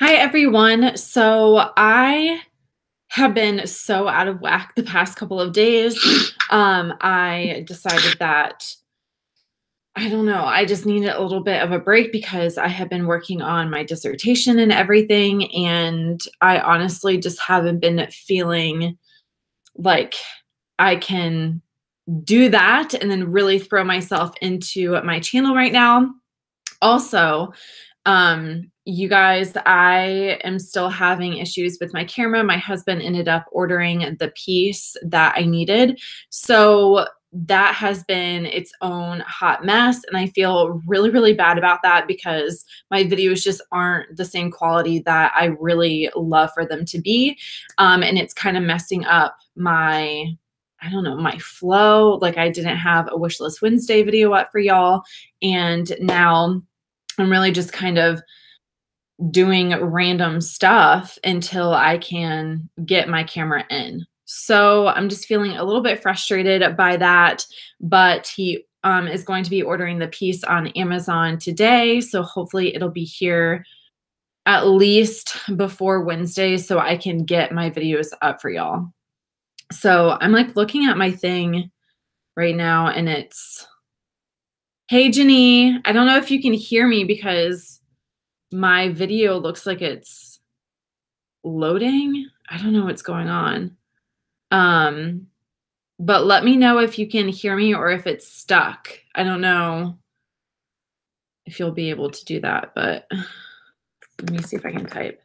Hi, everyone. So I have been so out of whack the past couple of days. I decided that, I don't know, I just needed a little bit of a break because I have been working on my dissertation and everything. And I honestly just haven't been feeling like I can do that and then really throw myself into my channel right now. Also, you guys, I am still having issues with my camera. My husband ended up ordering the piece that I needed. So that has been its own hot mess. And I feel really, really bad about that because my videos just aren't the same quality that I really love for them to be. And it's kind of messing up my, I don't know, my flow. Like I didn't have a Wishlist Wednesday video up for y'all. And now I'm really just kind of doing random stuff until I can get my camera in. So I'm just feeling a little bit frustrated by that, but he is going to be ordering the piece on Amazon today. So hopefully it'll be here at least before Wednesday so I can get my videos up for y'all. So I'm like looking at my thing right now and it's, hey, Jenny, I don't know if you can hear me because my video looks like it's loading. I don't know what's going on. But let me know if you can hear me or if it's stuck. I don't know if you'll be able to do that, but let me see if I can type.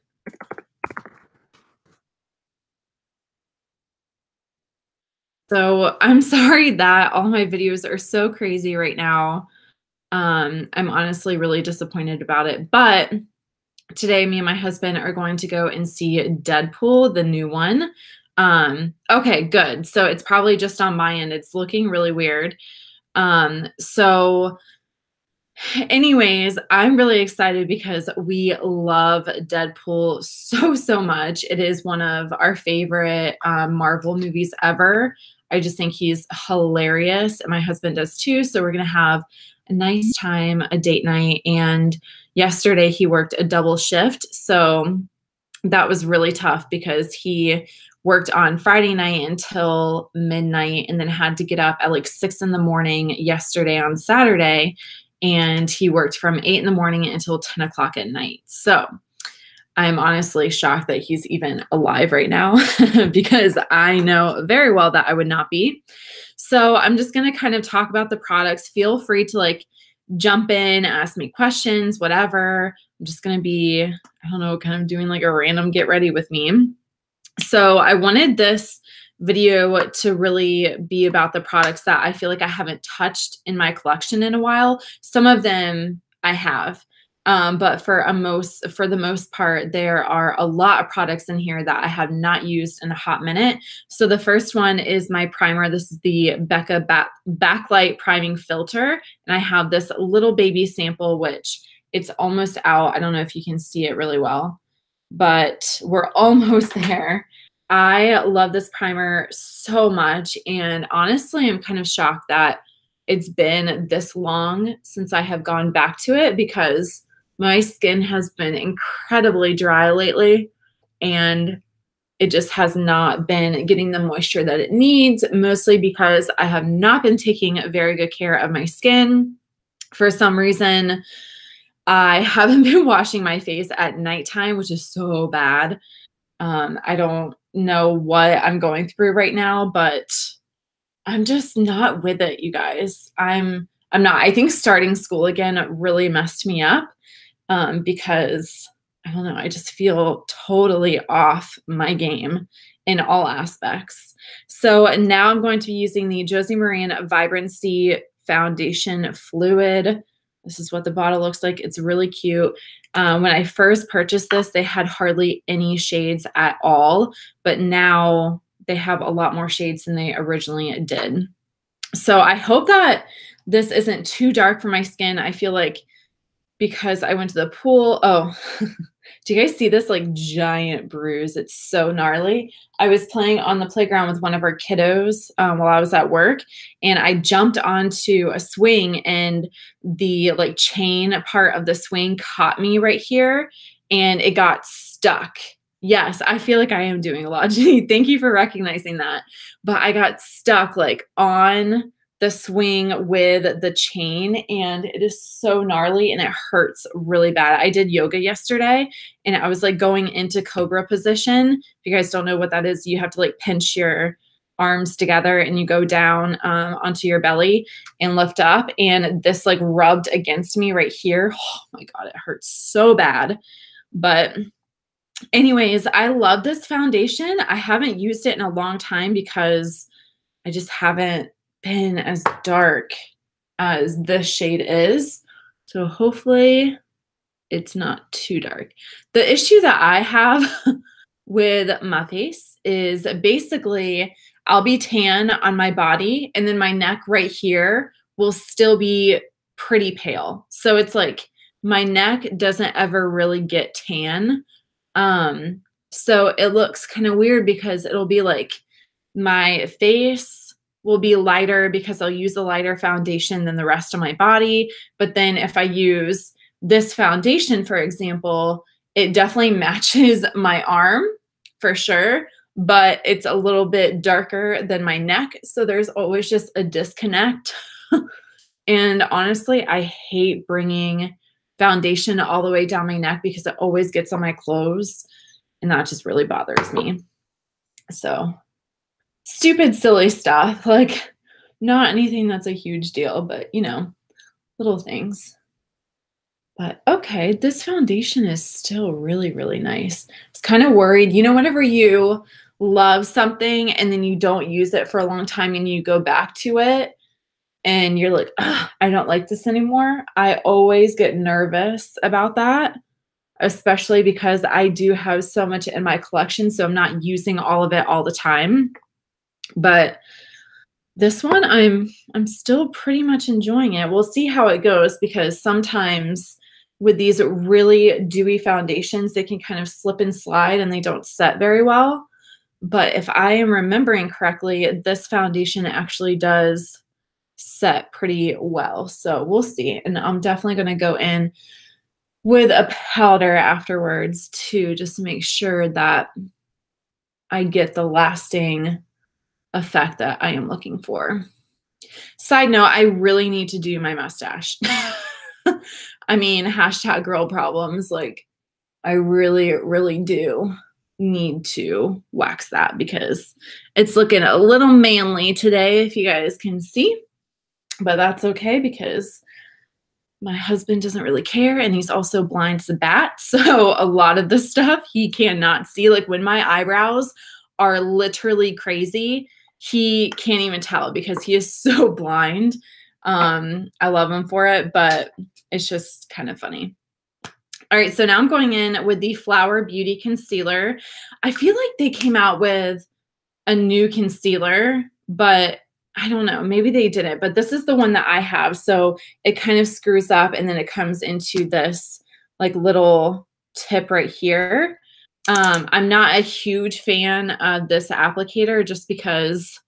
So I'm sorry that all my videos are so crazy right now. I'm honestly really disappointed about it, but today me and my husband are going to go and see Deadpool, the new one. Okay, good. So it's probably just on my end. It's looking really weird. So anyways, I'm really excited because we love Deadpool so much. It is one of our favorite Marvel movies ever. I just think he's hilarious. And my husband does too. So we're going to have a nice time, a date night. And yesterday he worked a double shift. So that was really tough because he worked on Friday night until midnight and then had to get up at like 6 in the morning yesterday on Saturday. And he worked from 8 in the morning until 10 o'clock at night. So I'm honestly shocked that he's even alive right now because I know very well that I would not be. So I'm just going to kind of talk about the products. Feel free to like jump in, ask me questions, whatever. I'm just going to be, I don't know, kind of doing like a random get ready with me. So I wanted this video to really be about the products that I feel like I haven't touched in my collection in a while. Some of them I have. But for the most part, there are a lot of products in here that I have not used in a hot minute. So the first one is my primer. This is the Becca Backlight Priming Filter. And I have this little baby sample, which it's almost out. I don't know if you can see it really well, but we're almost there. I love this primer so much. And honestly, I'm kind of shocked that it's been this long since I have gone back to it because my skin has been incredibly dry lately and it just has not been getting the moisture that it needs, mostly because I have not been taking very good care of my skin. For some reason, I haven't been washing my face at nighttime, which is so bad. I don't know what I'm going through right now, but I'm just not with it, you guys. I'm not. I think starting school again really messed me up. Because I don't know, I just feel totally off my game in all aspects. So now I'm going to be using the Josie Maran Vibrancy Foundation Fluid. This is what the bottle looks like. It's really cute. When I first purchased this, they had hardly any shades at all, but now they have a lot more shades than they originally did. So I hope that this isn't too dark for my skin. I feel like because I went to the pool. Oh, do you guys see this like giant bruise? It's so gnarly. I was playing on the playground with one of our kiddos while I was at work, and I jumped onto a swing and the like chain part of the swing caught me right here. and it got stuck. Yes, I feel like I am doing a lot, Jenny. Thank you for recognizing that. But I got stuck like on the swing with the chain, and it is so gnarly and it hurts really bad. I did yoga yesterday and I was like going into cobra position. If you guys don't know what that is, you have to like pinch your arms together and you go down onto your belly and lift up. And this like rubbed against me right here. Oh my God, it hurts so bad. But anyways, I love this foundation. I haven't used it in a long time because I just haven't been as dark as this shade is. So hopefully it's not too dark. The issue that I have with my face is basically I'll be tan on my body and then my neck right here will still be pretty pale. So it's like my neck doesn't ever really get tan. So it looks kind of weird because it'll be like my face will be lighter because I'll use a lighter foundation than the rest of my body. But then if I use this foundation, for example, it definitely matches my arm for sure, but it's a little bit darker than my neck. So there's always just a disconnect. And honestly, I hate bringing foundation all the way down my neck because it always gets on my clothes and that just really bothers me. So stupid, silly stuff, like not anything that's a huge deal, but you know, little things. But okay, this foundation is still really, really nice. I was kind of worried, you know, whenever you love something and then you don't use it for a long time and you go back to it and you're like, I don't like this anymore. I always get nervous about that, especially because I do have so much in my collection. So I'm not using all of it all the time. But this one, I'm still pretty much enjoying it. We'll see how it goes because sometimes with these really dewy foundations, they can kind of slip and slide and they don't set very well. But if I am remembering correctly, this foundation actually does set pretty well. So we'll see. And I'm definitely going to go in with a powder afterwards too, just to make sure that I get the lasting effect that I am looking for. Side note, I really need to do my mustache. I mean, hashtag girl problems. Like, I really, really do need to wax that because it's looking a little manly today, if you guys can see. But that's okay because my husband doesn't really care and he's also blind as a bat. So a lot of the stuff he cannot see. Like when my eyebrows are literally crazy, he can't even tell because he is so blind. I love him for it, but it's just kind of funny. All right, so now I'm going in with the Flower Beauty Concealer. I feel like they came out with a new concealer, but I don't know, maybe they didn't, but this is the one that I have. So it kind of screws up and then it comes into this like little tip right here. I'm not a huge fan of this applicator just because,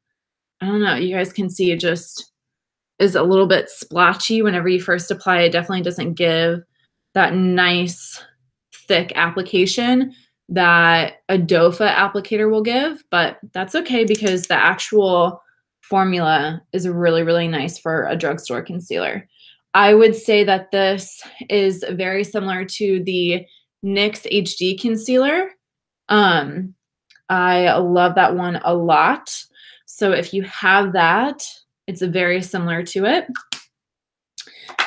I don't know, you guys can see it just is a little bit splotchy whenever you first apply. It definitely doesn't give that nice thick application that a dofa applicator will give, but that's okay because the actual formula is really, really nice for a drugstore concealer. I would say that this is very similar to the NYX HD concealer. I love that one a lot. So if you have that, it's very similar to it.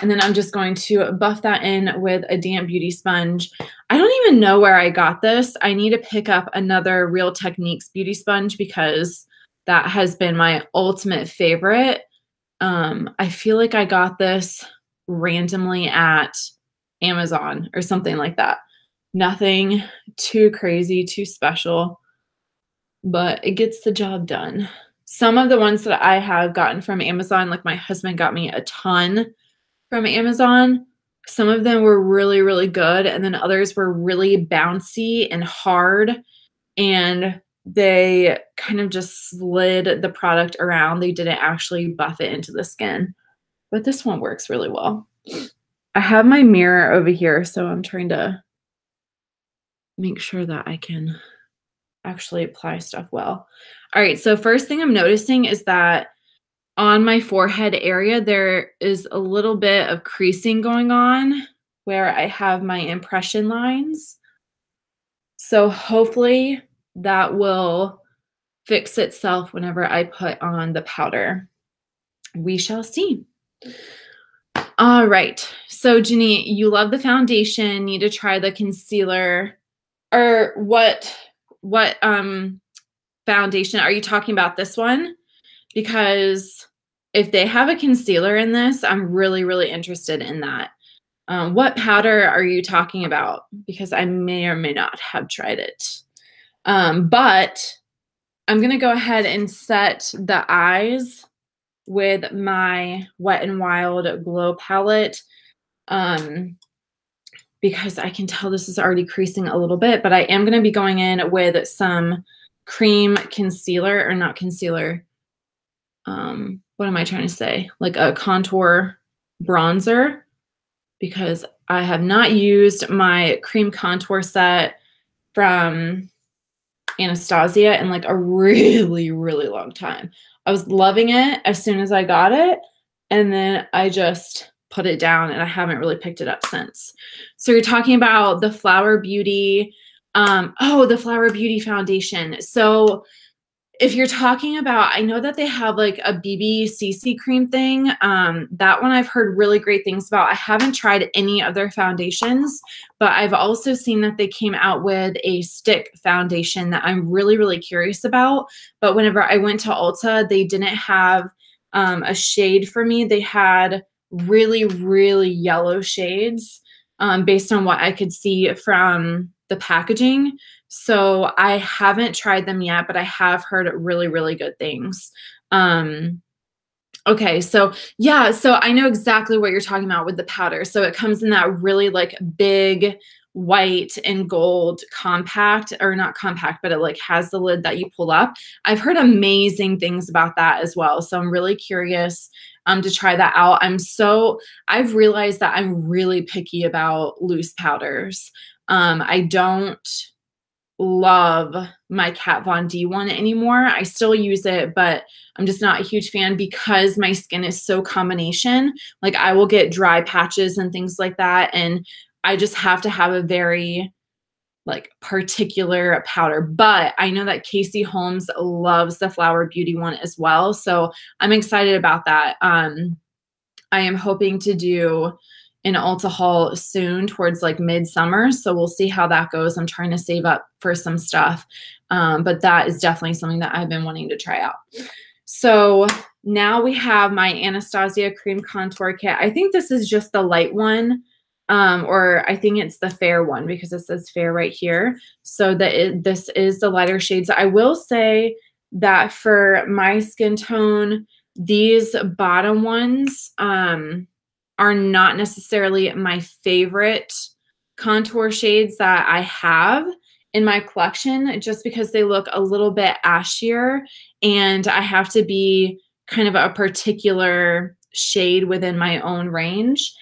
And then I'm just going to buff that in with a damp beauty sponge. I don't even know where I got this. I need to pick up another Real Techniques beauty sponge because that has been my ultimate favorite. I feel like I got this randomly at Amazon or something like that. Nothing too crazy, too special, but it gets the job done. Some of the ones that I have gotten from Amazon, like my husband got me a ton from Amazon. Some of them were really, really good. And then others were really bouncy and hard. And they kind of just slid the product around. They didn't actually buff it into the skin. But this one works really well. I have my mirror over here, so I'm trying to make sure that I can actually apply stuff well. All right, so first thing I'm noticing is that on my forehead area, there is a little bit of creasing going on where I have my impression lines. So hopefully that will fix itself whenever I put on the powder. We shall see. All right. So Jenny, you love the foundation, need to try the concealer. Or what foundation are you talking about? This one? Because if they have a concealer in this, I'm really, really interested in that. What powder are you talking about? Because I may or may not have tried it. But I'm going to go ahead and set the eyes with my Wet n Wild Glow palette. Because I can tell this is already creasing a little bit, but I am going to be going in with some cream concealer, or not concealer. What am I trying to say? Like a contour bronzer, because I have not used my cream contour set from Anastasia in like a really, really long time. I was loving it as soon as I got it, and then I just put it down and I haven't really picked it up since. So you're talking about the Flower Beauty, the Flower Beauty foundation. So if you're talking about, I know that they have like a BB cream thing. That one I've heard really great things about. I haven't tried any of their foundations, but I've also seen that they came out with a stick foundation that I'm really, really curious about. But whenever I went to Ulta, they didn't have a shade for me. They had really, really yellow shades based on what I could see from the packaging. So I haven't tried them yet, but I have heard really, really good things. Okay, so yeah, so I know exactly what you're talking about with the powder. So it comes in that really like big white and gold compact, or not compact, but it like has the lid that you pull up. I've heard amazing things about that as well. So I'm really curious to try that out. I've realized that I'm really picky about loose powders. I don't love my Kat Von D one anymore. I still use it, but I'm just not a huge fan because my skin is so combination. Like I will get dry patches and things like that. And I just have to have a very like particular powder. But I know that Casey Holmes loves the Flower Beauty one as well. So I'm excited about that. I am hoping to do an Ulta haul soon towards like midsummer. So we'll see how that goes. I'm trying to save up for some stuff. But that is definitely something that I've been wanting to try out. So now we have my Anastasia Cream Contour Kit. I think this is just the light one. Or I think it's the fair one because it says fair right here. So this is the lighter shades. I will say that for my skin tone, these bottom ones, are not necessarily my favorite contour shades that I have in my collection, just because they look a little bit ashier and I have to be kind of a particular shade within my own range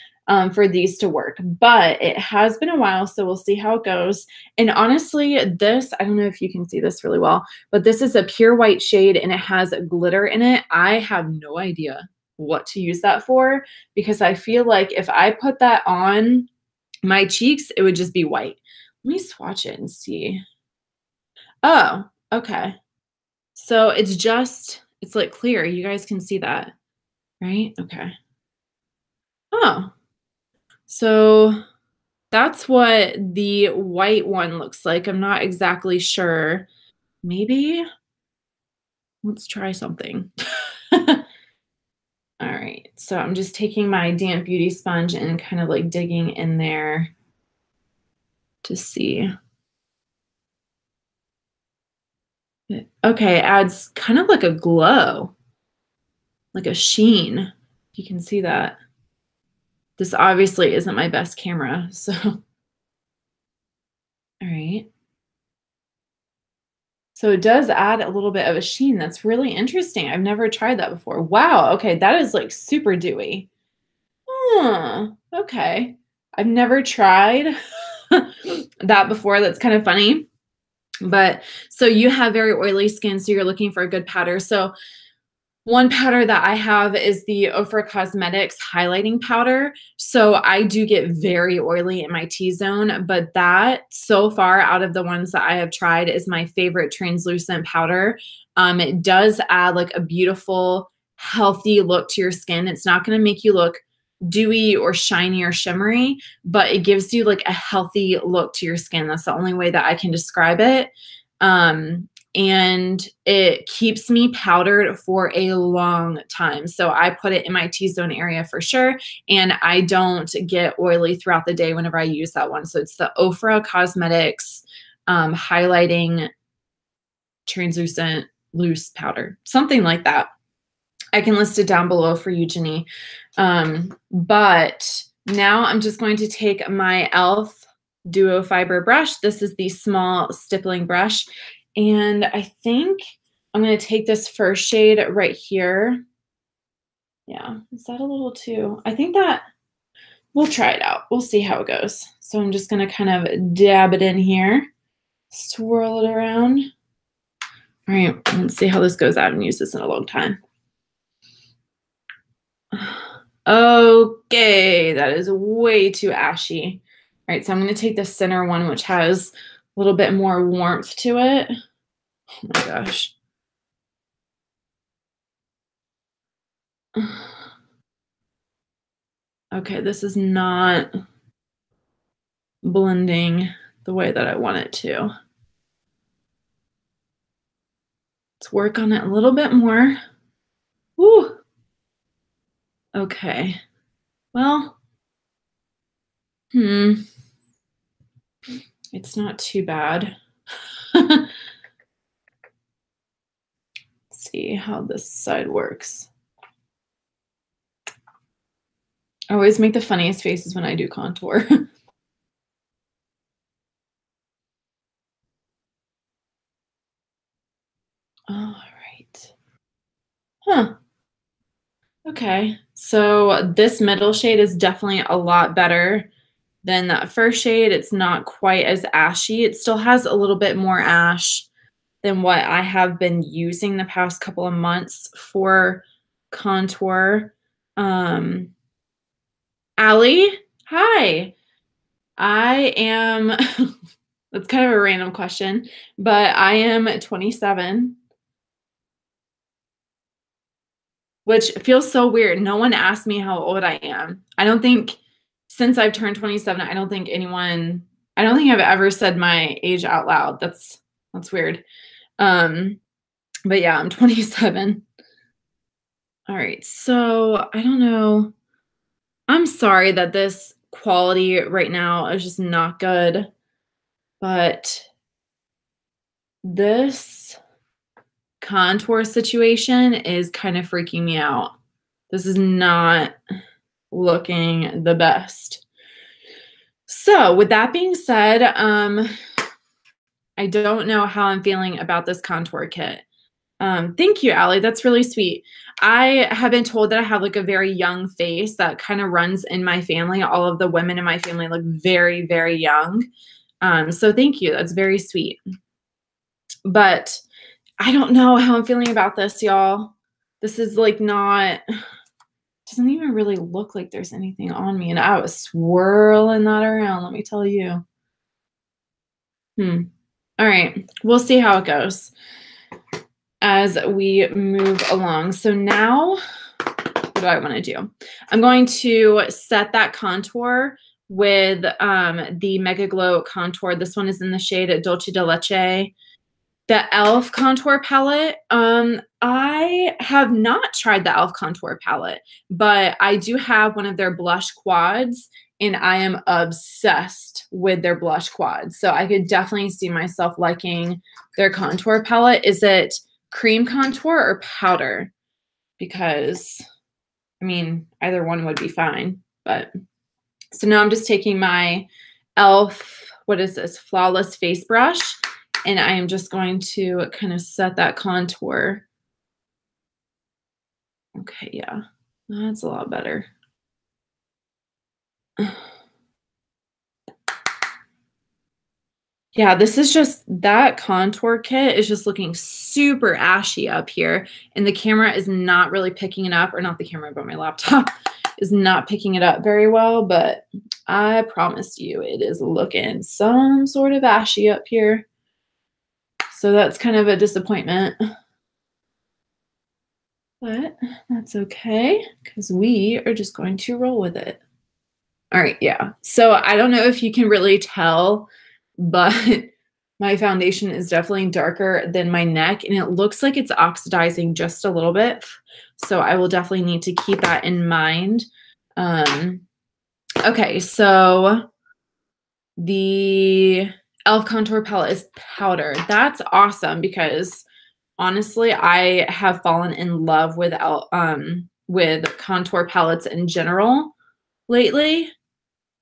for these to work. But it has been a while, so we'll see how it goes. And honestly, this, I don't know if you can see this really well, but this is a pure white shade and it has glitter in it. I have no idea what to use that for, because I feel like if I put that on my cheeks, it would just be white. Let me swatch it and see. Oh, okay. So it's like clear. You guys can see that, right? Okay. Oh, so that's what the white one looks like. I'm not exactly sure. Maybe let's try something. All right, so I'm just taking my damp beauty sponge and kind of like digging in there to see. Okay, it adds kind of like a glow, like a sheen. You can see that. This obviously isn't my best camera, so. All right. So it does add a little bit of a sheen. That's really interesting. I've never tried that before. Wow, okay, that is like super dewy. Huh, okay. I've never tried that before. That's kind of funny. But so you have very oily skin, so you're looking for a good powder. So one powder that I have is the Ofra Cosmetics highlighting powder. So I do get very oily in my T-zone, but that so far out of the ones that I have tried is my favorite translucent powder. It does add like a beautiful, healthy look to your skin. It's not going to make you look dewy or shiny or shimmery, but it gives you like a healthy look to your skin. That's the only way that I can describe it. And it keeps me powdered for a long time. So I put it in my T-zone area for sure. And I don't get oily throughout the day whenever I use that one. So it's the Ofra Cosmetics highlighting translucent loose powder, something like that. I can list it down below for you, Jenny. But now I'm just going to take my e.l.f. Duo Fiber brush. This is the small stippling brush. And I think I'm going to take this first shade right here. Yeah, is that a little too? I think that we'll try it out. We'll see how it goes. So I'm just going to kind of dab it in here, swirl it around. All right, let's see how this goes. I haven't used this in a long time. Okay, that is way too ashy. All right, so I'm going to take the center one, which has a little bit more warmth to it. Oh my gosh. Okay, this is not blending the way that I want it to. Let's work on it a little bit more. Woo. Okay. Well, it's not too bad. Let's see how this side works. I always make the funniest faces when I do contour. All right. Huh. Okay. So this middle shade is definitely a lot better than that first shade. It's not quite as ashy. It still has a little bit more ash than what I have been using the past couple of months for contour. Allie, hi. I am, that's kind of a random question, but I am 27, which feels so weird. No one asked me how old I am. I don't think, since I've turned 27, I don't think I've ever said my age out loud. That's weird. But yeah, I'm 27. All right, so I don't know. I'm sorry that this quality right now is just not good, but this contour situation is kind of freaking me out. This is not looking the best. So with that being said, I don't know how I'm feeling about this contour kit. Thank you, Allie. That's really sweet. I have been told that I have like a very young face that kind of runs in my family. All of the women in my family look very, very young. So thank you. That's very sweet. But I don't know how I'm feeling about this, y'all. This is like not, doesn't even really look like there's anything on me. And I was swirling that around, let me tell you. All right, we'll see how it goes as we move along. So now, what do I want to do? I'm going to set that contour with the Megaglo Contour. This one is in the shade Dulce de Leche. The e.l.f. Contour Palette. I have not tried the e.l.f. Contour Palette, but I do have one of their blush quads, and I am obsessed with their blush quads. So I could definitely see myself liking their contour palette. Is it cream contour or powder? Because, I mean, either one would be fine. But so now I'm just taking my e.l.f., what is this, Flawless Face Brush, and I am just going to kind of set that contour. Okay, yeah, that's a lot better. Yeah, this is just that contour kit is just looking super ashy up here, and the camera is not really picking it up, or not the camera, but my laptop is not picking it up very well, but I promise you it is looking some sort of ashy up here. So that's kind of a disappointment. But that's okay, because we are just going to roll with it. All right, yeah. So I don't know if you can really tell, but my foundation is definitely darker than my neck, and it looks like it's oxidizing just a little bit. So I will definitely need to keep that in mind. Okay, so the e.l.f. Contour Palette is powder. That's awesome because honestly, I have fallen in love with contour palettes in general lately.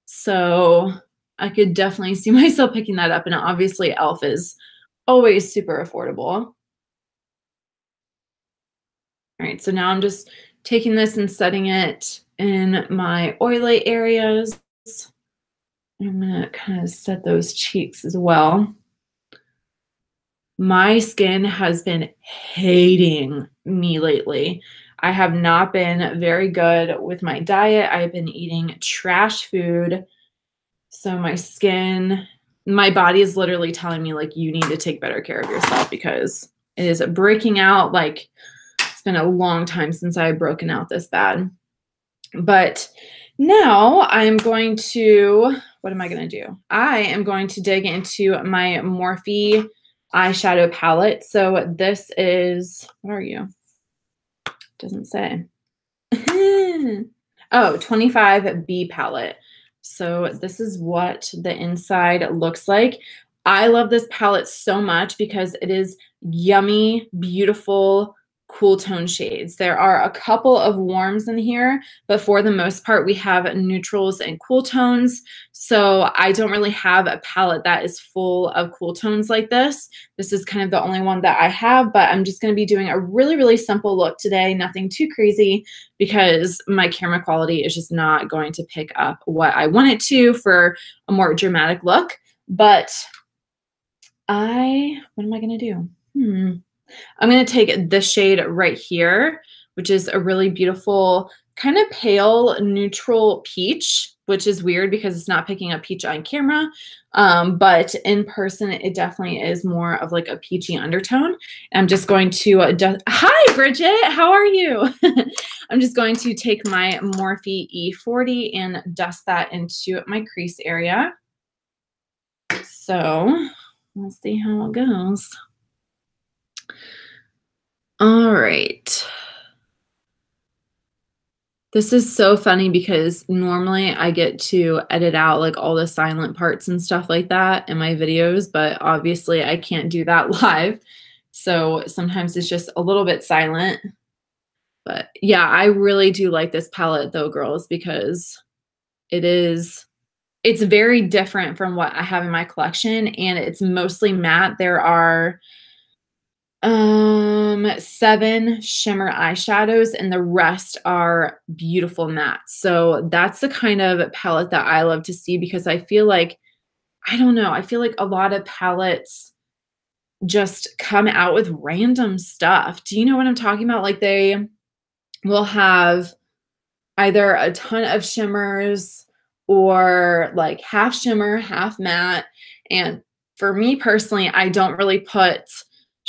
So I could definitely see myself picking that up. And obviously e.l.f. is always super affordable. All right, so now I'm just taking this and setting it in my oily areas. I'm gonna kind of set those cheeks as well. My skin has been hating me lately. I have not been very good with my diet. I've been eating trash food. So my body is literally telling me, like, you need to take better care of yourself because it is breaking out. Like, it's been a long time since I've broken out this bad. But now I'm going to, what am I going to do? I am going to dig into my Morphe eyeshadow palette. So this is, what are you? Doesn't say. Oh, 25B palette. So this is what the inside looks like. I love this palette so much because it is yummy, beautiful, cool tone shades. There are a couple of warms in here, but for the most part, we have neutrals and cool tones. So I don't really have a palette that is full of cool tones like this. This is kind of the only one that I have, but I'm just going to be doing a really, really simple look today. Nothing too crazy because my camera quality is just not going to pick up what I want it to for a more dramatic look. But what am I going to do? I'm going to take this shade right here, which is a really beautiful kind of pale neutral peach, which is weird because it's not picking up peach on camera. But in person, it definitely is more of like a peachy undertone. I'm just going to, hi, Bridget, how are you? I'm just going to take my Morphe E40 and dust that into my crease area. So let's see how it goes. All right. This is so funny because normally I get to edit out like all the silent parts and stuff like that in my videos, but obviously I can't do that live. So sometimes it's just a little bit silent. But yeah, I really do like this palette though, girls, because it's very different from what I have in my collection, and it's mostly matte. There are 7 shimmer eyeshadows and the rest are beautiful matte. So that's the kind of palette that I love to see because I feel like, I don't know, I feel like a lot of palettes just come out with random stuff. Do you know what I'm talking about? Like they will have either a ton of shimmers or like half shimmer, half matte. And for me personally, I don't really put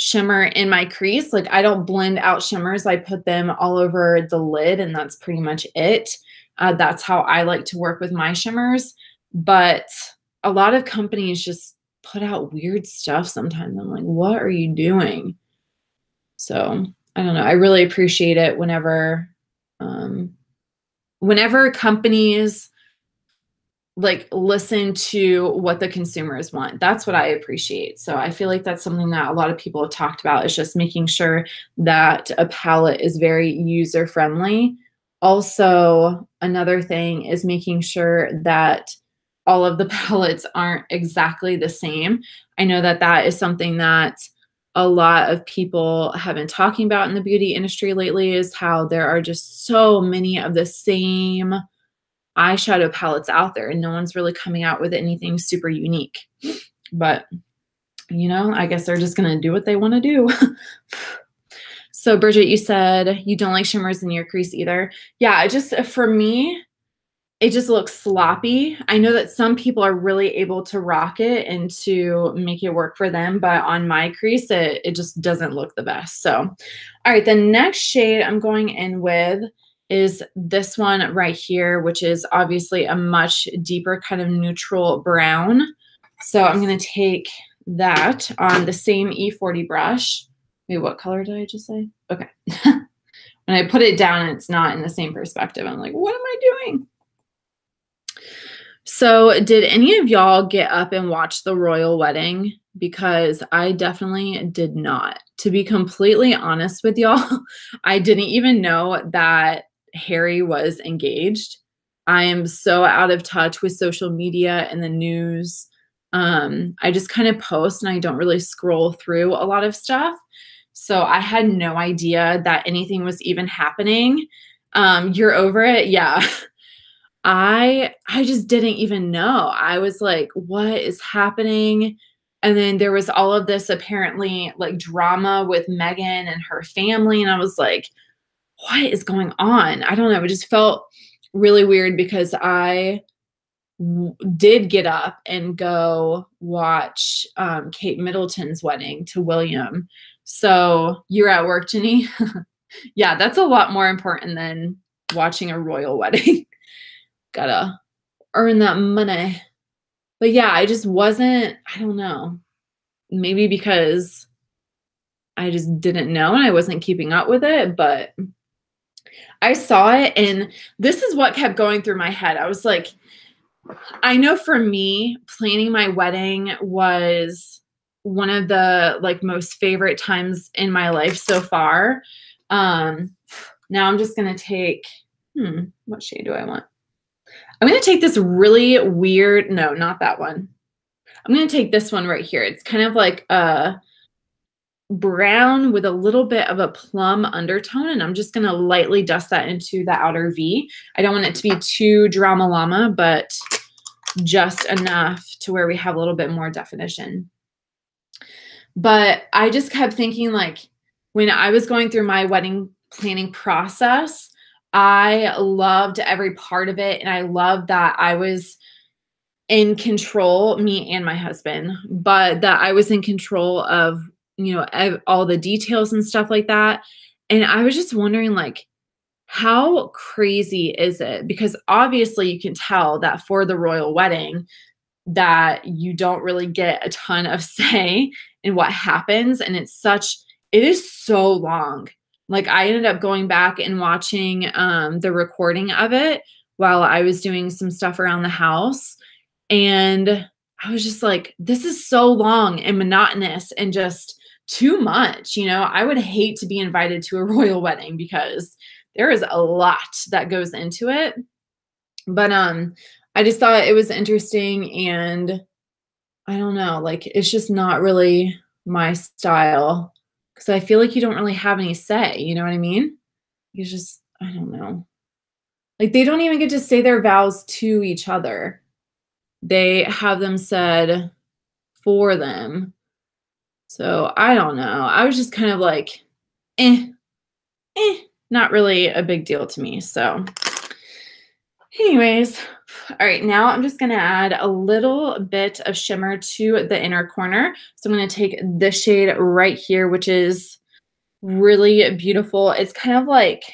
shimmer in my crease. Like I don't blend out shimmers. I put them all over the lid and that's pretty much it. That's how I like to work with my shimmers. But a lot of companies just put out weird stuff sometimes. I'm like, what are you doing? So I don't know. I really appreciate it whenever companies like listen to what the consumers want. That's what I appreciate. So I feel like that's something that a lot of people have talked about, is just making sure that a palette is very user friendly. Also, another thing is making sure that all of the palettes aren't exactly the same. I know that that is something that a lot of people have been talking about in the beauty industry lately, is how there are just so many of the same eyeshadow palettes out there and no one's really coming out with anything super unique. but you know, I guess they're just going to do what they want to do. So Bridget, you said you don't like shimmers in your crease either. Yeah, it just, for me, it just looks sloppy. I know that some people are really able to rock it and to make it work for them, but on my crease, it just doesn't look the best. So, all right, the next shade I'm going in with is this one right here, which is obviously a much deeper kind of neutral brown. So I'm going to take that on the same E40 brush. Wait, what color did I just say? Okay. When I put it down and it's not in the same perspective, I'm like, what am I doing? So did any of y'all get up and watch the royal wedding? Because I definitely did not. To be completely honest with y'all, I didn't even know that Harry was engaged. I am so out of touch with social media and the news. I just kind of post and I don't really scroll through a lot of stuff. So I had no idea that anything was even happening. You're over it? Yeah. I just didn't even know. I was like, what is happening? And then there was all of this apparently like drama with Meghan and her family. And I was like, what is going on? I don't know. It just felt really weird because I did get up and go watch Kate Middleton's wedding to William. So you're at work, Jenny? Yeah, that's a lot more important than watching a royal wedding. Gotta earn that money. But yeah, I just wasn't, I don't know, maybe because I just didn't know and I wasn't keeping up with it, but I saw it and this is what kept going through my head. I was like, I know for me, planning my wedding was one of the like most favorite times in my life so far. Now I'm just gonna take, what shade do I want? I'm going to take this really weird, no, not that one. I'm going to take this one right here. It's kind of like a brown with a little bit of a plum undertone, and I'm just going to lightly dust that into the outer V. I don't want it to be too drama llama, but just enough to where we have a little bit more definition. But I just kept thinking, like, when I was going through my wedding planning process, I loved every part of it. And I loved that I was in control, me and my husband, but that I was in control of, you know, all the details and stuff like that. And I was just wondering, like, how crazy is it? Because obviously you can tell that for the royal wedding that you don't really get a ton of say in what happens. And it is so long. Like I ended up going back and watching the recording of it while I was doing some stuff around the house. And I was just like, this is so long and monotonous and just too much. You know, I would hate to be invited to a royal wedding because there is a lot that goes into it. But I just thought it was interesting, and I don't know, like it's just not really my style because I feel like you don't really have any say, you know what I mean? It's just, I don't know. Like they don't even get to say their vows to each other. They have them said for them. So I don't know. I was just kind of like, not really a big deal to me. So anyways, all right, now I'm just going to add a little bit of shimmer to the inner corner. So I'm going to take this shade right here, which is really beautiful. It's kind of like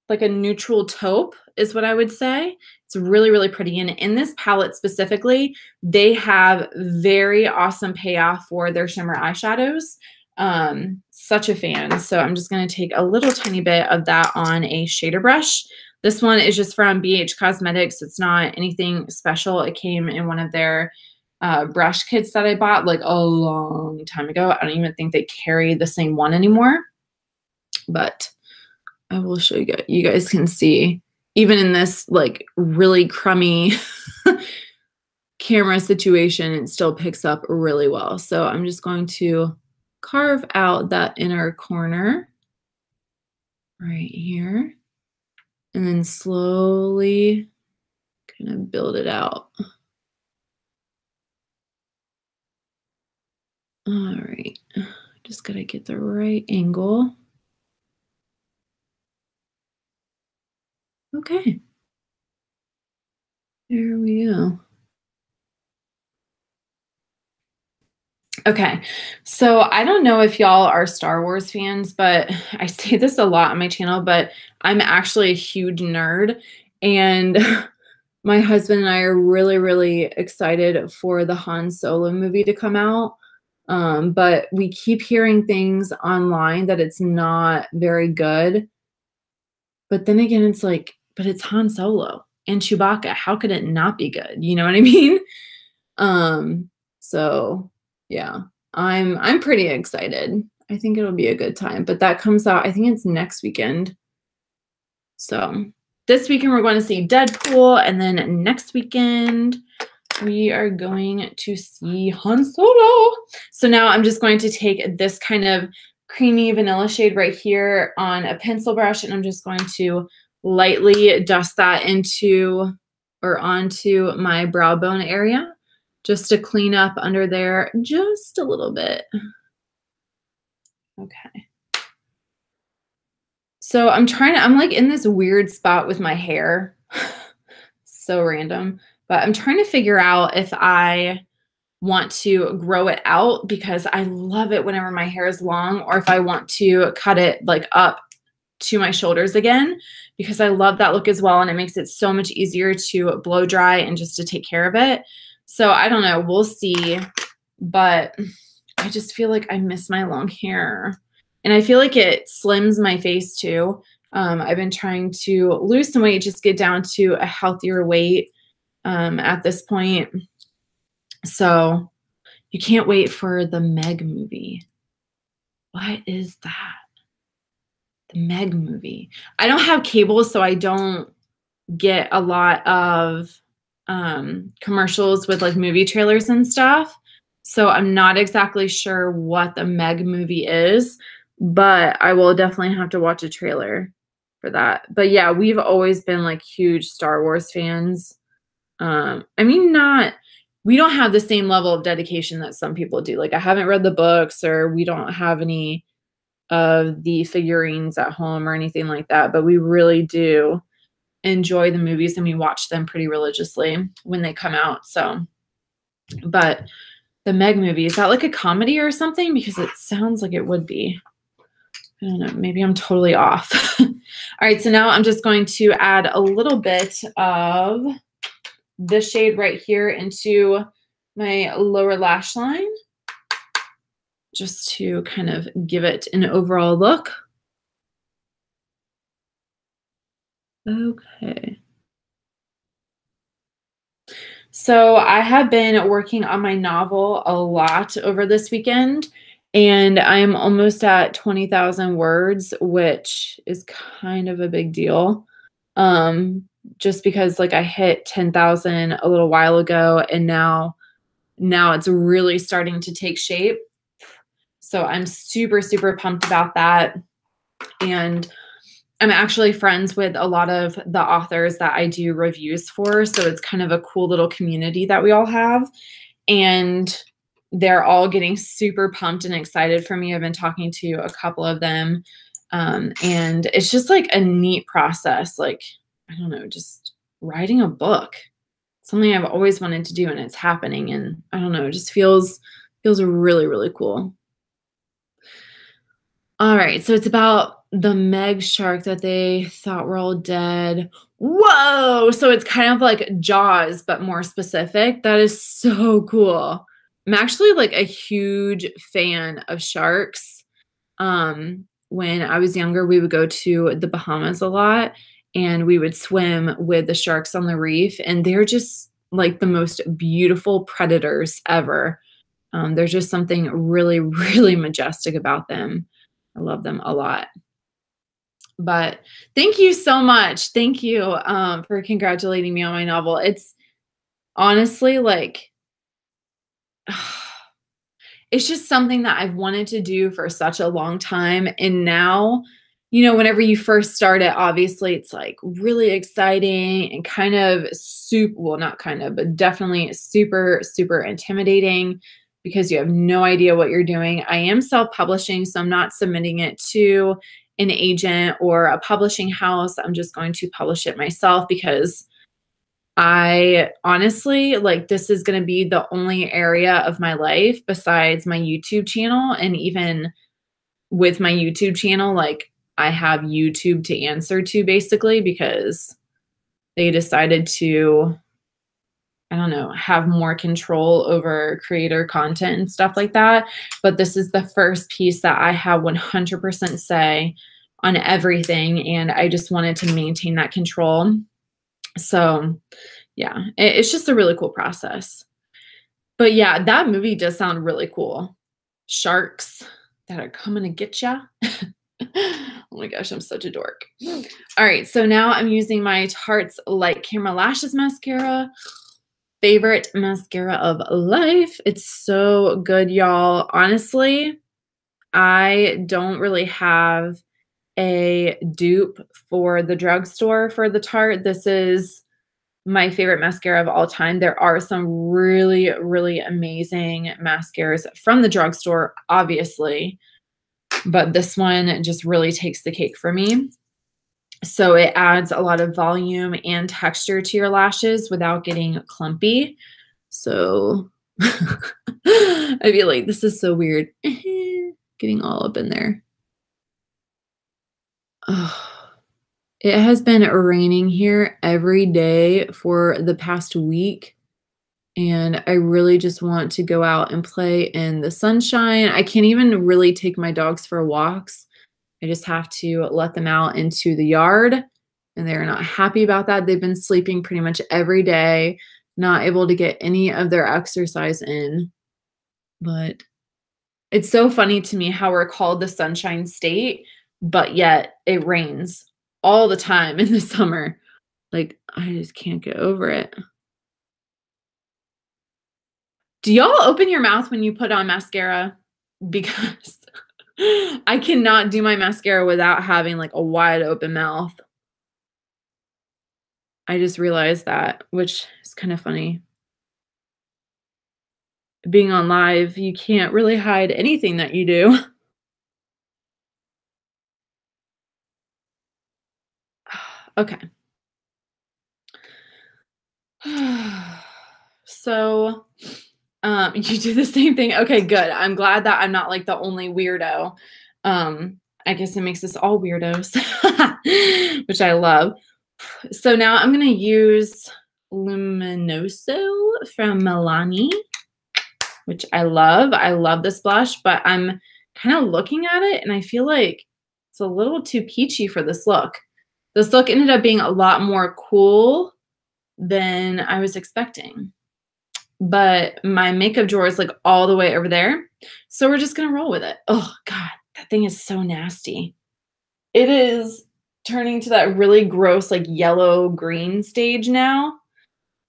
a neutral taupe is what I would say. It's really, really pretty. And in this palette specifically, they have very awesome payoff for their shimmer eyeshadows. Such a fan. So I'm just going to take a little tiny bit of that on a shader brush. This one is just from BH Cosmetics. It's not anything special. It came in one of their brush kits that I bought like a long time ago. I don't even think they carry the same one anymore. But I will show you guys. You guys can see, even in this like really crummy camera situation, it still picks up really well. So I'm just going to carve out that inner corner right here and then slowly kind of build it out. Just gotta get the right angle. Okay. There we go. Okay, so I don't know if y'all are Star Wars fans, but I say this a lot on my channel, but I'm actually a huge nerd, and my husband and I are really, really excited for the Han Solo movie to come out. But we keep hearing things online that it's not very good. But then again, it's like, but it's Han Solo and Chewbacca. How could it not be good? You know what I mean? So yeah, I'm pretty excited. I think it'll be a good time, but that comes out, I think it's next weekend. So this weekend we're going to see Deadpool, and then next weekend we are going to see Han Solo. So now I'm just going to take this kind of creamy vanilla shade right here on a pencil brush, and I'm just going to lightly dust that into or onto my brow bone area, just to clean up under there just a little bit. Okay. So I'm like in this weird spot with my hair. So random, but I'm trying to figure out if I want to grow it out because I love it whenever my hair is long, or if I want to cut it like up to my shoulders again, because I love that look as well. And it makes it so much easier to blow dry and just to take care of it. So I don't know, we'll see, but I just feel like I miss my long hair, and I feel like it slims my face too. I've been trying to lose some weight, just get down to a healthier weight at this point. So you can't wait for the Meg movie. What is that? The Meg movie. I don't have cable, so I don't get a lot of commercials with like movie trailers and stuff. So I'm not exactly sure what the Meg movie is, but I will definitely have to watch a trailer for that. But yeah, we've always been like huge Star Wars fans. I mean, we don't have the same level of dedication that some people do. Like I haven't read the books, or we don't have any of the figurines at home or anything like that, but we really do enjoy the movies, and we watch them pretty religiously when they come out. So, but the Meg movie, is that like a comedy or something? Because it sounds like it would be. I don't know, maybe I'm totally off. All right, so now I'm just going to add a little bit of this shade right here into my lower lash line, just to kind of give it an overall look. Okay. So I have been working on my novel a lot over this weekend, and I'm almost at 20,000 words, which is kind of a big deal. Just because like I hit 10,000 a little while ago, and now it's really starting to take shape. So I'm super, super pumped about that. And I'm actually friends with a lot of the authors that I do reviews for. So it's kind of a cool little community that we all have. And they're all getting super pumped and excited for me. I've been talking to a couple of them. And it's just like a neat process. Like, I don't know, just writing a book. Something I've always wanted to do, and it's happening. And I don't know, it just feels really, really cool. All right, so it's about the Meg shark that they thought were all dead. Whoa! So it's kind of like Jaws, but more specific. That is so cool. I'm actually like a huge fan of sharks. When I was younger, we would go to the Bahamas a lot, and we would swim with the sharks on the reef, and they're just like the most beautiful predators ever. There's just something really, really majestic about them. I love them a lot. But thank you so much. Thank you for congratulating me on my novel. It's honestly like, it's just something that I've wanted to do for such a long time. And now, you know, whenever you first start it, obviously it's like really exciting and kind of super, well, not kind of, but definitely super, super intimidating. because you have no idea what you're doing. I am self-publishing, so I'm not submitting it to an agent or a publishing house. I'm just going to publish it myself because I honestly, like, this is going to be the only area of my life besides my YouTube channel. And even with my YouTube channel, like, I have YouTube to answer to basically because they decided to, I don't know, have more control over creator content and stuff like that. But this is the first piece that I have 100% say on everything. And I just wanted to maintain that control. So yeah, it's just a really cool process. But yeah, that movie does sound really cool. Sharks that are coming to get ya. Oh my gosh, I'm such a dork. All right, so now I'm using my Tarte's Light Camera Lashes Mascara. Favorite mascara of life. It's so good, y'all. Honestly, I don't really have a dupe for the drugstore for the Tarte. This is my favorite mascara of all time. There are some really, really amazing mascaras from the drugstore, obviously, but this one just really takes the cake for me. So it adds a lot of volume and texture to your lashes without getting clumpy. So I feel like this is so weird. Getting all up in there. Oh. It has been raining here every day for the past week, and I really just want to go out and play in the sunshine. I can't even really take my dogs for walks. I just have to let them out into the yard, and they're not happy about that. They've been sleeping pretty much every day, not able to get any of their exercise in. But it's so funny to me how we're called the Sunshine State, but yet it rains all the time in the summer. Like, I just can't get over it. Do y'all open your mouth when you put on mascara? Because I cannot do my mascara without having like a wide open mouth. I just realized that, which is kind of funny. Being on live, you can't really hide anything that you do. Okay. So, you do the same thing. Okay, good. I'm glad that I'm not like the only weirdo. I guess it makes us all weirdos, which I love. So now I'm going to use Luminoso from Milani, which I love. I love this blush, but I'm kind of looking at it and I feel like it's a little too peachy for this look. This look ended up being a lot more cool than I was expecting. But my makeup drawer is like all the way over there. So we're just going to roll with it. Oh God, that thing is so nasty. It is turning to that really gross, like yellow green stage now.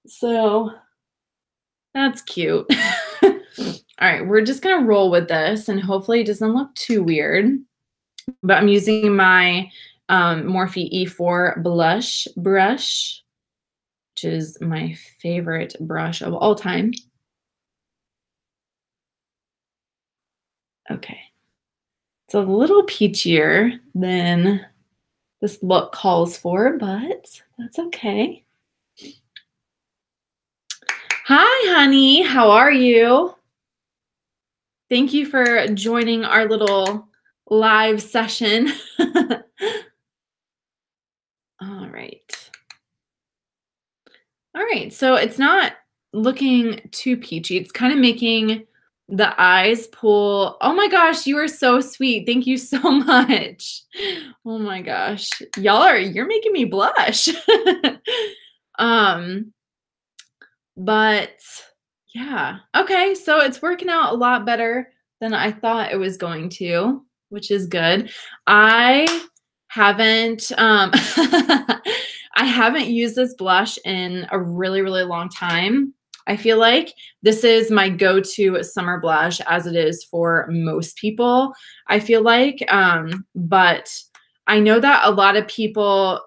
So that's cute. All right, we're just going to roll with this and hopefully it doesn't look too weird. But I'm using my Morphe E4 blush brush, which is my favorite brush of all time. Okay. It's a little peachier than this look calls for, but that's okay. Hi, honey. How are you? Thank you for joining our little live session. All right. All right, so it's not looking too peachy. It's kind of making the eyes pull. Oh my gosh, you are so sweet. Thank you so much. Oh my gosh. You're making me blush. But yeah. Okay, so it's working out a lot better than I thought it was going to, which is good. I haven't I haven't used this blush in a really, really long time. I feel like this is my go-to summer blush, as it is for most people, I feel like. But I know that a lot of people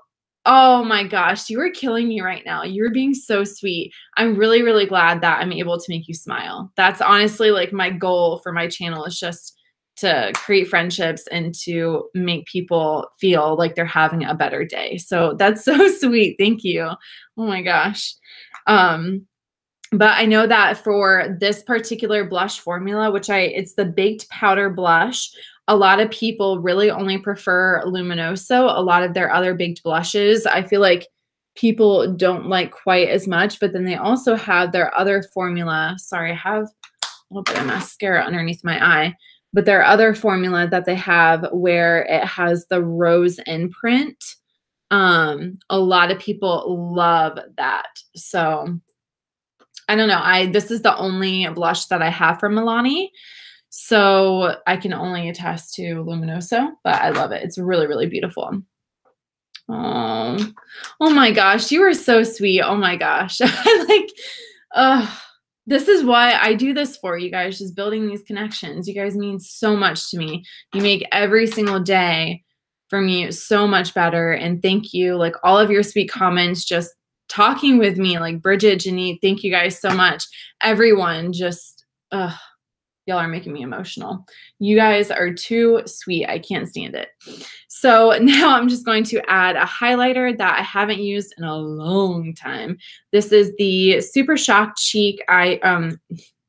Oh my gosh, you are killing me right now. You're being so sweet. I'm really, really glad that I'm able to make you smile. That's honestly like my goal for my channel is just to create friendships and to make people feel like they're having a better day. So that's so sweet. Thank you. Oh my gosh. Um, but I know that for this particular blush formula, it's the baked powder blush, a lot of people really only prefer luminoso. A lot of their other baked blushes, I feel like people don't like quite as much, but then they also have their other formula. Sorry, I have a little bit of mascara underneath my eye, but their other formula that they have where it has the rose imprint. A lot of people love that. So I don't know. This is the only blush that I have from Milani. So I can only attest to luminoso, but I love it. It's really, really beautiful. Oh, oh my gosh. You are so sweet. Oh my gosh. This is why I do this for you guys, just building these connections. You guys mean so much to me. You make every single day for me so much better. And thank you. Like all of your sweet comments, just talking with me, like Bridget, Janine, thank you guys so much. Everyone just, y'all are making me emotional. You guys are too sweet. I can't stand it. So now I'm just going to add a highlighter that I haven't used in a long time. This is the Super Shock Cheek not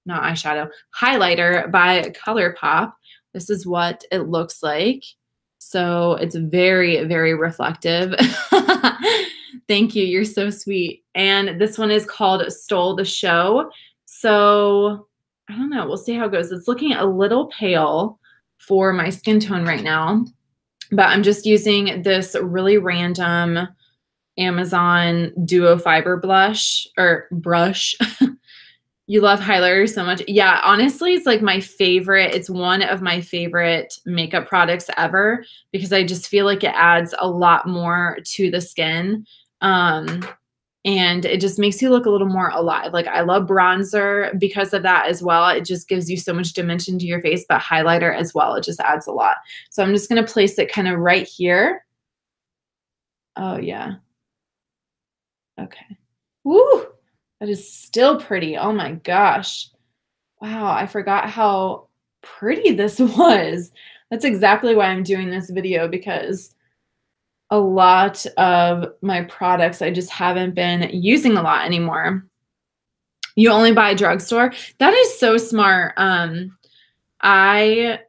eyeshadow, highlighter by Colourpop. This is what it looks like. So it's very, very reflective. Thank you. You're so sweet. And this one is called Stole the Show. So I don't know. We'll see how it goes. It's looking a little pale for my skin tone right now, but I'm just using this really random Amazon Duo Fiber blush or brush. You love highlighters so much. Yeah, honestly, it's like my favorite. It's one of my favorite makeup products ever because I just feel like it adds a lot more to the skin. And it just makes you look a little more alive. Like I love bronzer because of that as well. It just gives you so much dimension to your face, but highlighter as well. It just adds a lot. So I'm just going to place it kind of right here. Oh yeah. Okay. Woo! That is still pretty. Oh my gosh. Wow, I forgot how pretty this was. That's exactly why I'm doing this video, because a lot of my products I just haven't been using a lot anymore. You only buy drugstore? That is so smart. I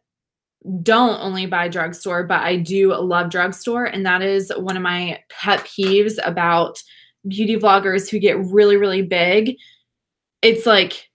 don't only buy drugstore, but I do love drugstore. And that is one of my pet peeves about beauty vloggers who get really, really big. It's like,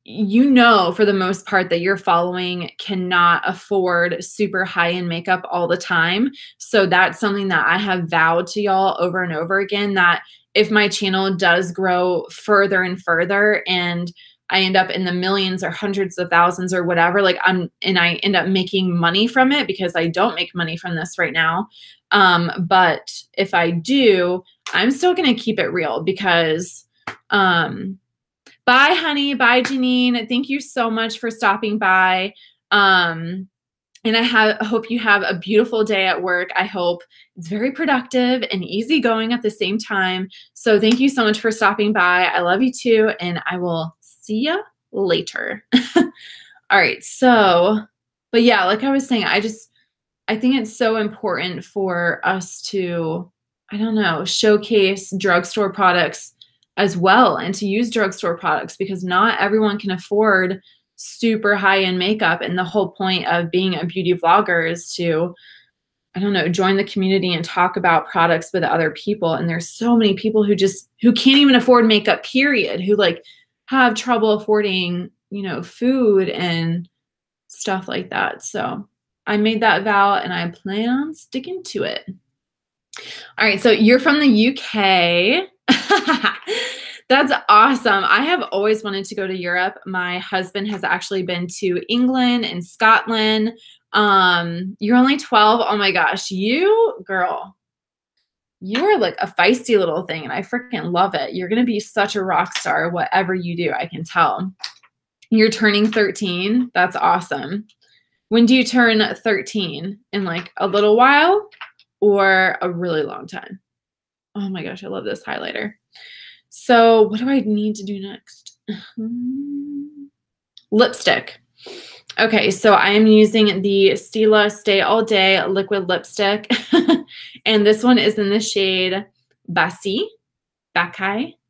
you know, for the most part that you're following cannot afford super high-end makeup all the time. So that's something that I have vowed to y'all over and over again, that if my channel does grow further and further and I end up in the millions or hundreds of thousands or whatever, like I end up making money from it, because I don't make money from this right now. But if I do, I'm still going to keep it real because, bye, honey. Bye, Janine. Thank you so much for stopping by. And I hope you have a beautiful day at work. I hope it's very productive and easygoing at the same time. So thank you so much for stopping by. I love you too, and I will see ya later. All right. So, but yeah, like I was saying, I think it's so important for us to, I don't know, showcase drugstore products as well, and to use drugstore products, because not everyone can afford super high-end makeup. And the whole point of being a beauty vlogger is to, I don't know, join the community and talk about products with other people. And there's so many people who can't even afford makeup, period, who like have trouble affording, you know, food and stuff like that. So I made that vow and I plan on sticking to it. All right. So you're from the UK. That's awesome. I have always wanted to go to Europe. My husband has actually been to England and Scotland. You're only 12. Oh my gosh. You, girl, you are like a feisty little thing, and I freaking love it. You're going to be such a rock star, whatever you do, I can tell. You're turning 13. That's awesome. When do you turn 13? In like a little while or a really long time? Oh my gosh, I love this highlighter. So what do I need to do next? Lipstick. Okay, so I am using the Stila Stay All Day liquid lipstick. And this one is in the shade Baci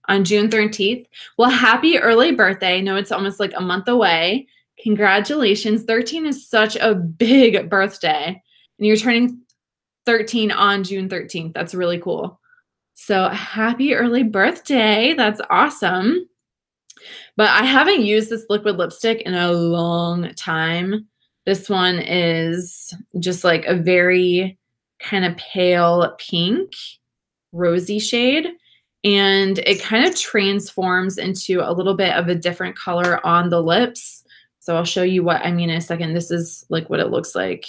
on June 13th. Well, happy early birthday. I know it's almost like a month away. Congratulations. 13 is such a big birthday. And you're turning 13 on June 13th. That's really cool. So happy early birthday. That's awesome. But I haven't used this liquid lipstick in a long time. This one is just like a very kind of pale pink, rosy shade. And it kind of transforms into a little bit of a different color on the lips. So I'll show you what I mean in a second. This is like what it looks like.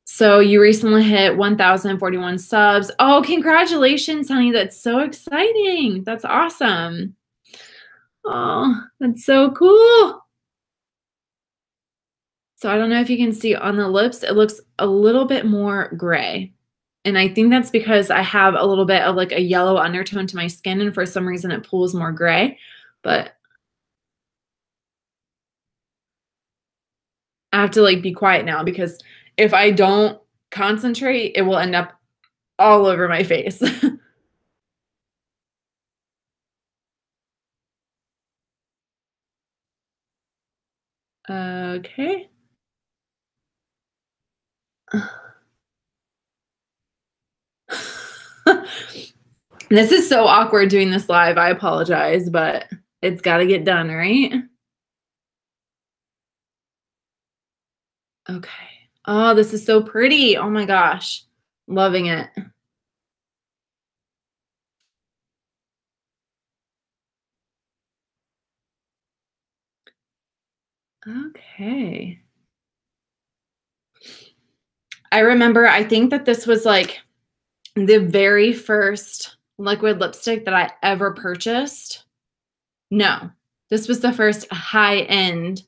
So you recently hit 1,041 subs. Oh, congratulations, honey. That's so exciting. That's awesome. Oh, that's so cool. So I don't know if you can see on the lips, it looks a little bit more gray. And I think that's because I have a little bit of like a yellow undertone to my skin, and for some reason it pulls more gray. But I have to like be quiet now because if I don't concentrate, it will end up all over my face. Okay. This is so awkward doing this live. I apologize, but it's got to get done, right? Okay. Oh, this is so pretty. Oh my gosh. Loving it. Okay. I remember, I think that this was like the very first liquid lipstick that I ever purchased. No, this was the first high-end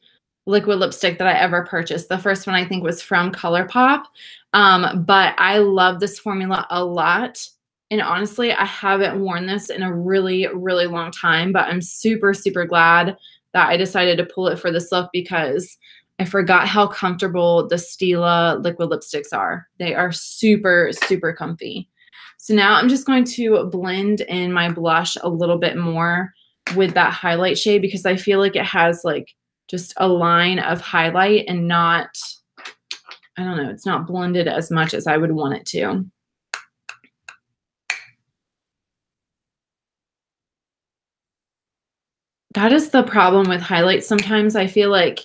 liquid lipstick that I ever purchased. The first one I think was from Colourpop. But I love this formula a lot. And honestly, I haven't worn this in a really, really long time, but I'm super, super glad that I decided to pull it for this look because I forgot how comfortable the Stila liquid lipsticks are. They are super, super comfy. So now I'm just going to blend in my blush a little bit more with that highlight shade because I feel like it has like just a line of highlight and not, I don't know, it's not blended as much as I would want it to. That is the problem with highlights. Sometimes I feel like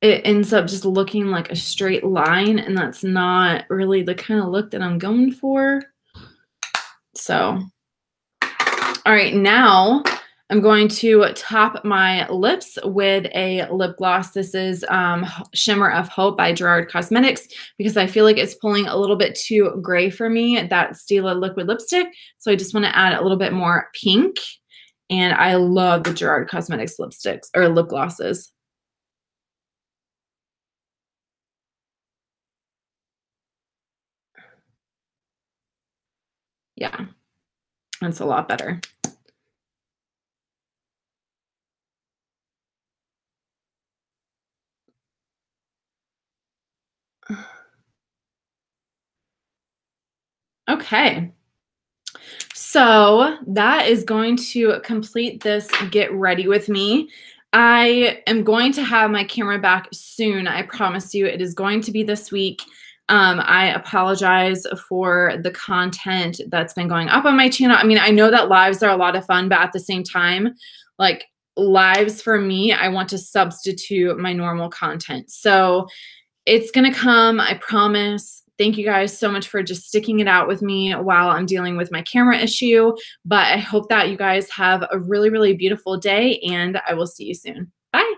it ends up just looking like a straight line, and that's not really the kind of look that I'm going for. So, all right, now I'm going to top my lips with a lip gloss. This is Shimmer of Hope by Gerard Cosmetics because I feel like it's pulling a little bit too gray for me, that Stila liquid lipstick. So I just want to add a little bit more pink. And I love the Gerard Cosmetics lipsticks or lip glosses. Yeah, that's a lot better. Okay. So that is going to complete this get ready with me. I am going to have my camera back soon. I promise you it is going to be this week. I apologize for the content that's been going up on my channel. I mean, I know that lives are a lot of fun, but at the same time, like lives for me, I want to substitute my normal content. So it's going to come, I promise. Thank you guys so much for just sticking it out with me while I'm dealing with my camera issue. But I hope that you guys have a really, really beautiful day, and I will see you soon. Bye.